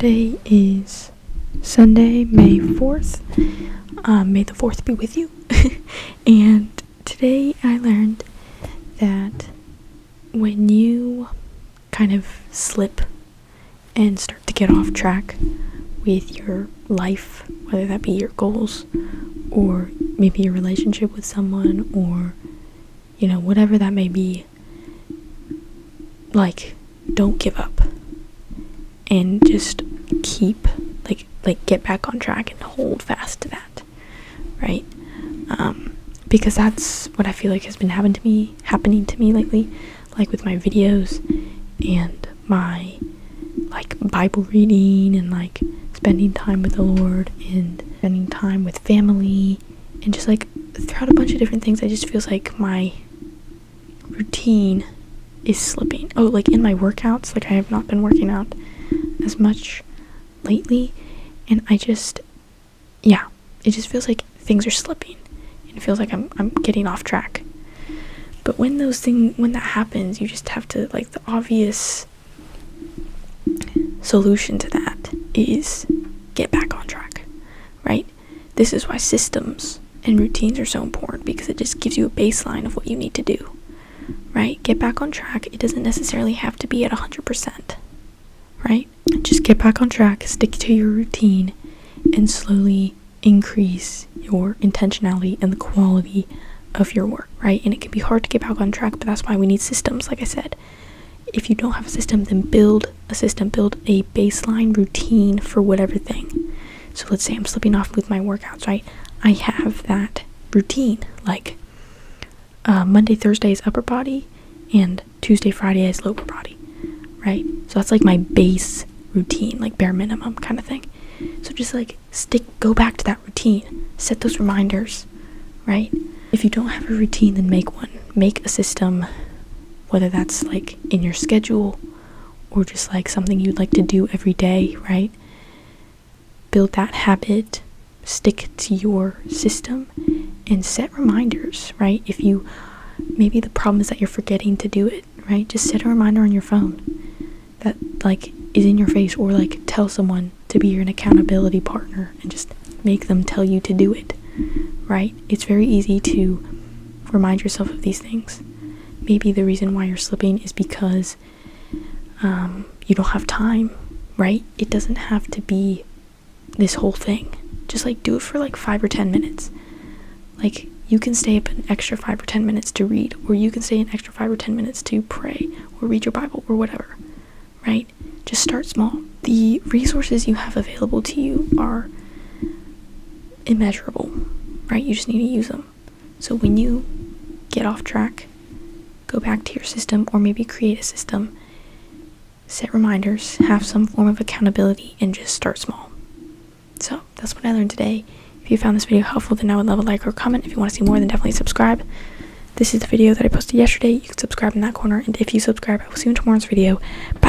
Today is Sunday, May 4th. May the 4th be with you. And today I learned that when you kind of slip and start to get off track with your life, whether that be your goals or maybe your relationship with someone or, whatever that may be, don't give up and just keep, get back on track and hold fast to that, right? Because that's what I feel like has been happening to me lately, with my videos and my, Bible reading and, spending time with the Lord and spending time with family and just, throughout a bunch of different things. I just feels like my routine is slipping. In my workouts, I have not been working out as much lately, and it just feels like things are slipping, and it feels like I'm getting off track. But when that happens, you just have to, the obvious solution to that is get back on track, right? This is why systems and routines are so important, because it just gives you a baseline of what you need to do, right? Get back on track. It doesn't necessarily have to be at 100%, right? Just get back on track, stick to your routine, and slowly increase your intentionality and the quality of your work, right? And it can be hard to get back on track, but that's why we need systems, like I said. If you don't have a system, then build a system, build a baseline routine for whatever thing. So let's say I'm slipping off with my workouts, right? I have that routine, Monday, Thursday is upper body, and Tuesday, Friday is lower body, right? So that's my base routine, bare minimum kind of thing. So just go back to that routine, set those reminders, right? If you don't have a routine, then make one. Make a system, whether that's in your schedule or just something you'd like to do every day, right? Build that habit, stick to your system, and set reminders, right? Maybe the problem is that you're forgetting to do it, right? Just set a reminder on your phone that is in your face, or tell someone to be your accountability partner and just make them tell you to do it, right? It's very easy to remind yourself of these things. Maybe the reason why you're slipping is because you don't have time, right? It doesn't have to be this whole thing. Just do it for 5 or 10 minutes. You can stay up an extra 5 or 10 minutes to read, or you can stay an extra 5 or 10 minutes to pray or read your Bible or whatever, right? Just start small. The resources you have available to you are immeasurable, right? You just need to use them. So when you get off track, go back to your system, or maybe create a system, set reminders, have some form of accountability, and just start small. So that's what I learned today. If you found this video helpful, then I would love a like or comment. If you want to see more, then definitely subscribe. This is the video that I posted yesterday. You can subscribe in that corner, and if you subscribe, I will see you in tomorrow's video. Bye.